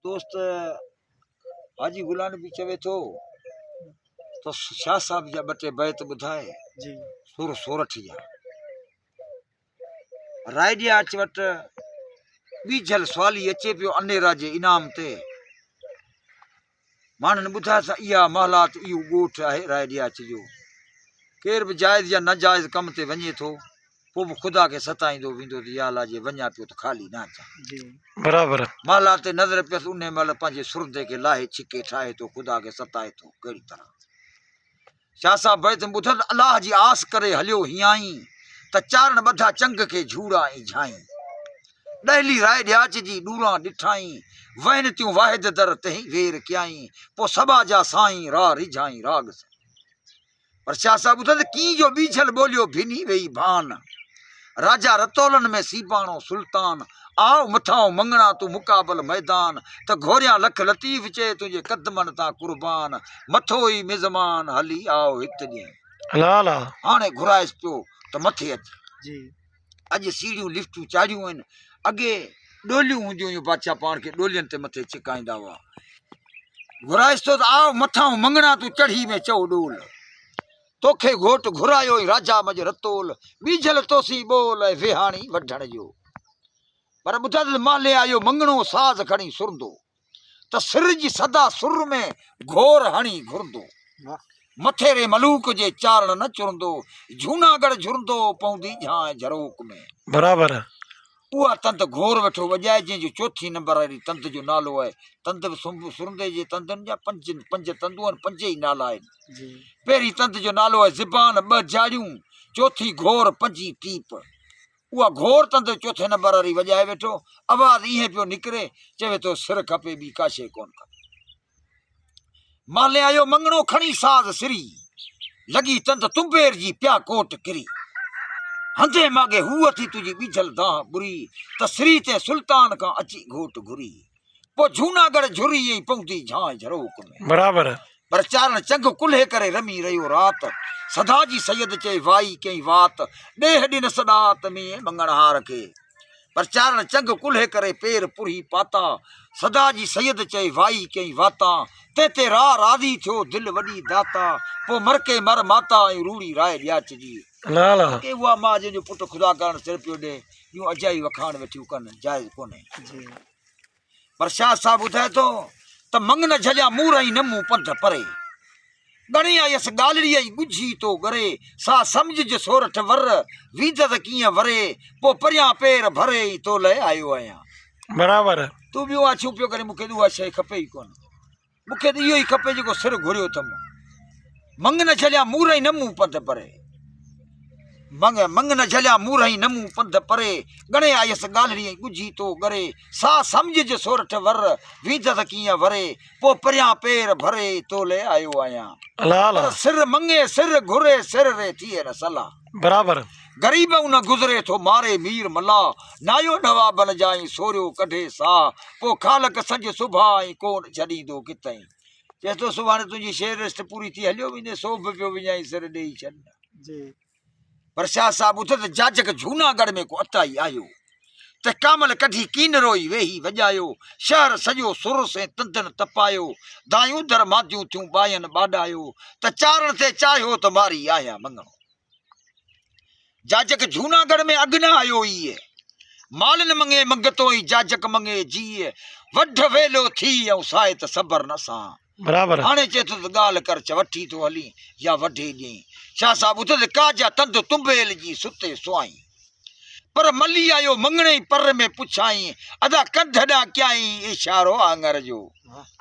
दोस्त हाजी गुलाम भी चवे थो तो शाह साहब जा बटे बैत बुधाए जी सुर सोरठ जा रायडिया अच वट बीजल सवाली अचे पियो अनेरा जे इनाम ते मानन बुधा सा इया महलात इयो गोठ आहे रायडिया अच जो केर भी जायज या नाजायज कम ते वञे थो पो भी खुदा के सताईंदो विंदो त या अल्लाह जे वञा पियो त खाली ना अचां जी बराबर महलात ते नज़र पियस उन महिल पंहिंजे सुरदे के लाहे छिके ठाहे थो खुदा के सताए थो कहिड़ी तरह शाह साहब बैत ॿुधल अलाह जी आस करे हलियो हियाई त चारण ॿधा चंग के झूड़ा ऐं झाई ॾहली राय ॾियाच जी ॾूरां ॾिठाई वहन तियूं वाहिद दर तही वेर कयाई पो सभा जा साईं राह रिझाई राग सां पर शाह साहब ॿुधल की जो बीछल ॿोलियो भिनी वेई भान राजा रतौलन में सीबाणो सुल्तान आओ मथां मंगणा तू मुकाबल मैदान त घोरियां लख लतीफ़ चे तुझे कदमन तां कुर्बान मथो ई मिज़मान हली आओ हित ॾींहुं अला अला हाणे घुराइस पियो त मथे अच जी अॼु सीढ़ियूं लिफ्टूं चाढ़ियूं आहिनि अॻे ॾोलियूं हूंदियूं हुयूं बादशाह पाण खे ॾोलियुनि ते मथे छिकाईंदा हुआ घुराइस थो त आओ मथां मंगणा तूं चढ़ी में चओ ॾोल तोखे घोट घुरायो ई राजा मज रतोल बीजल तोसी बोल ऐं वेहाणी वढण जो पर ॿुधल माले आयो मंगणो साज़ खणी सुरंदो त सिर जी सदा सुर में घोर हणी घुरंदो वाह मथे रे मलूक जे चारण न चुरंदो जूनागढ़ झुरंदो पवंदी झांइ झरोक में बराबर उहा तंद घोर वेठो वॼाए जंहिंजो चौथी नंबर वारी तंद जो नालो आहे तंद बि सुरंदे जे तंदनि जा पंज तंदूं आहिनि पंज ई नाला आहिनि जी पहिरीं तंद जो नालो आहे ज़िबान ॿ जाड़ियूं चौथी घोर पंजी टीप उहा घोर तंद चौथे नंबर वारी वॼाए वेठो आवाज़ ईअं पियो निकिरे चवे थो सिर खपे ॿी का शइ कोन खपे माले आयो मंगणो खणी साज़ सिरी लॻी तंद तुम्बेर जी पिया कोट किरी हंधे मागे हूअ थी तुंहिंजी बीजल दाह बुरी त श्री ते सुल्तान खां अची घोट घुरी पोइ जूनागढ़ झुरी ऐं पहुती झांइ झरोक में बराबर पर चारण चंग कुल्हे करे रमी रहियो रात सदा जी सैयद चई वाई कई वात ॾेह ॾिन सदात में मंगणहार खे पर चारण चंग कुल्हे करे पेर पुरी पाता सदा जी सैयद चई वाई कई वाता ते राह राज़ी थियो दिलि वॾी दाता पोइ मरके मर माता ऐं रूड़ी राय ॾियाच जी अला अला के उहा मां जंहिंजो पुटु ख़ुदा करणु सिर पियो ॾे यूं अजाई वखाण वेठियूं कनि जाइज़ कोन्हे जी पर शाह साहब ॿुधाए थो त मंगन झलिया मूर ऐं नमूं पंध परे गणी आयसि ॻाल्हिड़ीअ ई ॻुझी तो गरे सा सम्झ जो सोरठ वर वीद त कीअं वरे पोइ परियां पेर भरे ई तो लाइ आयो आहियां बराबर तूं बि उहा छू पियो करे मूंखे उहा शइ खपे ई कोन मूंखे त इहो ई खपे जेको सिर घुरियो अथमि मंगन झलिया मूर ऐं नमूं पंध परे मंगन झलिया मूर ऐं नमूं पंध परे गणे आयसि ॻाल्हिड़ी ॻुझी तो गरे सा सम्झ जो सोरठ वर वीद त कीअं वरे पोइ परियां पेर भरे तोले आयो आहियां अला अला पर सिर मंगे सिर घुरे सिर रे थिए न सलाह बराबर गरीब न गुज़रे थो मारे मीर मला नायो नवाबन जाई सोरियो कढे सा पोइ खालक सॼ सुभाई कोन छॾींदो किथई चए थो सुभाणे तुंहिंजी शेर रेस्ट पूरी थी हलियो वेंदे सोभ पियो विञाई सिर ॾेई छॾ जी पर शाह साहब ॿुध त जाजक जूनागढ़ में को अताई आयो त कामल कढी कीन रोई वेही वॼायो शहर सॼो सुर से तंदन तपायो दायूं दर मादियूं थियूं ॿायनि ॿाॾायो त चारण ते चाहियो त मारी आहियां मंगणो जाजक जूनागढ़ में अॻु न आयो ई मालिन मंगे मंगतो ई जाजक मंगे जीअ वढ वेलो थी ऐं साए त सबर न सां बराबर हाणे चए थो त ॻाल्हि कर वठी थो हली या वढे ॾींहुं शाह साहब ॿुध काजा तंद तुम्बेल जी सुते सुआई पर मली आयो मंगणे पर में पुछाई अदा कंध ॾां कयाई इशारो आंगर जो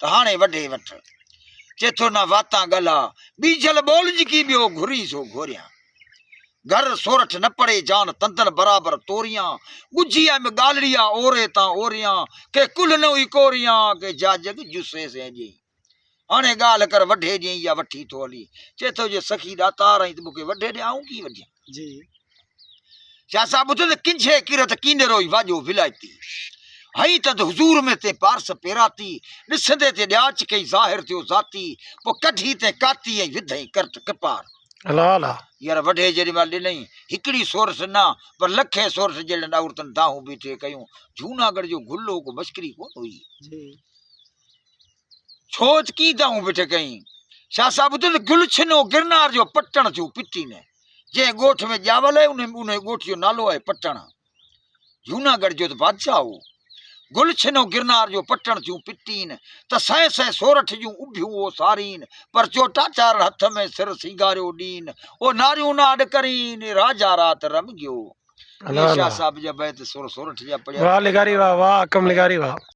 त हाणे वढे वठ चए थो न वाता गला बीजल ॿोल जी की ॿियो घुरी सो घोरियां घर सोरठ न पड़े जान तंदन बराबर तोरियां ॻुझिया में ॻाल्हिड़िया ओरे तां ओरियां के कुल न हुई कोरियां के जाजग जुसे से जी हाणे ॻाल्हि कर वढे ॾींहुं या वठी थो हली चए थो जे सखी ॾातार आई त मूंखे वढे ॾे आऊं की वढियां जी शाह साहब ॿुध त किंझे किरत कीनरो ई वाॼो विलायती हई तद हुज़ूर में ते पारस पेराती ॾिसंदे ते ॾियाच कई ज़ाहिर थियो ज़ाती पोइ कढी ते काती ऐं विधई करत कपार अला अला यार वढे जेॾी महिल ॾिनई हिकिड़ी सोरस न पर लखे सोरस जहिड़े औरतनि दाहूं बीठे कयूं जूनागढ़ जो गुल्लो को मश्करी कोन हुई जी छोच की दाऊं बेटे कहीं शाह साहब ॿुधो गुलछनो गिरनार जो पट्टण थियो पिटी ने जंहिं ॻोठ में ॼावल आहे उन ॻोठ जो नालो आहे पट्टण जूनागढ़ जो त बादशाह हो गुलछनो गिरनार जो पट्टण थियूं पिटीन त सै सै सोरठ जूं उभियूं वो सारीन पर चोटा चार हथ में सिर सिंगारियो ॾीन ओ नारियूं नाड करीन राजा रात रम गयो अला शाह अला साहब जा बैत सोरठ जा पढ़िया वाह लिगारी वाह वाह कम लिगारी वाह